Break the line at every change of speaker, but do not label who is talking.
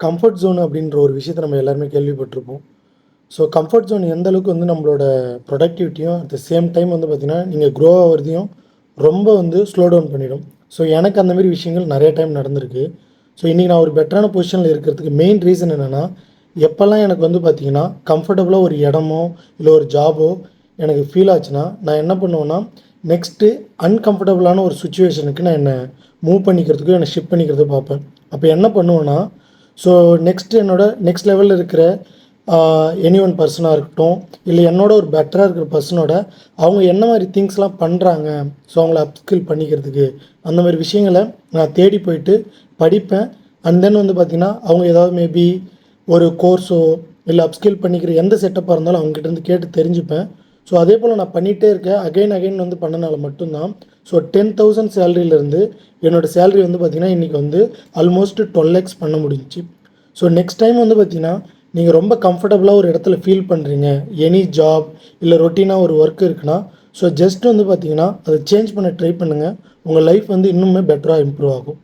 Comfort zone அப்படின்ற ஒரு விஷயத்தை நம்ம எல்லாருமே கேள்விப்பட்டிருப்போம். ஸோ கம்ஃபர்ட் ஜோன் எந்த அளவுக்கு வந்து நம்மளோட ப்ரொடக்டிவிட்டியும் அட் த சேம் டைம் வந்து பார்த்திங்கன்னா நீங்கள் க்ரோ ஆகிறதையும் ரொம்ப வந்து ஸ்லோ டவுன் பண்ணிடும். ஸோ எனக்கு அந்த மாதிரி விஷயங்கள் நிறைய டைம் நடந்திருக்கு. ஸோ இன்றைக்கி நான் ஒரு பெட்டரான பொசிஷனில் இருக்கிறதுக்கு மெயின் ரீசன் என்னென்னா, எப்போல்லாம் எனக்கு வந்து பார்த்திங்கன்னா கம்ஃபர்டபுளாக ஒரு இடமோ இல்லை ஒரு ஜாபோ எனக்கு ஃபீல் ஆச்சுன்னா, நான் என்ன பண்ணுவேன்னா நெக்ஸ்ட்டு அன்கம்ஃபர்டபுளான ஒரு சுச்சுவேஷனுக்கு நான் என்னை மூவ் பண்ணிக்கிறதுக்கும் என்னை ஷிஃப்ட் பண்ணிக்கிறதுக்கு பார்ப்பேன். அப்போ என்ன பண்ணுவேன்னா, ஸோ நெக்ஸ்ட் லெவலில் இருக்கிற எனி ஒன் பர்சனாக இருக்கட்டும், இல்லை என்னோட ஒரு பெட்டராக இருக்கிற பர்சனோட அவங்க என்ன மாதிரி திங்ஸ்லாம் பண்ணுறாங்க, ஸோ அவங்கள அப்ஸ்கில் பண்ணிக்கிறதுக்கு அந்த மாதிரி விஷயங்களை நான் தேடி போயிட்டு படிப்பேன். அண்ட் தென் வந்து பார்த்திங்கன்னா அவங்க ஏதாவது மேபி ஒரு கோர்ஸோ இல்லை அப்ஸ்கில் பண்ணிக்கிற எந்த செட்டப்பாக இருந்தாலும் அவங்ககிட்டருந்து கேட்டு தெரிஞ்சுப்பேன். ஸோ அதே போல் நான் பண்ணிகிட்டே இருக்கேன். அகைன் வந்து பண்ணனால மட்டும்தான் ஸோ 10,000 சேலரியிலேருந்து என்னோடய சேலரி வந்து பார்த்திங்கன்னா இன்றைக்கி வந்து ஆல்மோஸ்ட் 12x பண்ண முடிஞ்சிச்சு. ஸோ நெக்ஸ்ட் டைம் வந்து பார்த்திங்கன்னா நீங்கள் ரொம்ப கம்ஃபர்டபுளாக ஒரு இடத்துல ஃபீல் பண்ணுறீங்க, எனி ஜாப் இல்லை ரொட்டீனாக ஒரு ஒர்க் இருக்குன்னா, ஸோ ஜஸ்ட் வந்து பார்த்திங்கன்னா அதை சேஞ்ச் பண்ண ட்ரை பண்ணுங்கள். உங்கள் லைஃப் வந்து இன்னுமே பெட்டராக இம்ப்ரூவ் ஆகும்.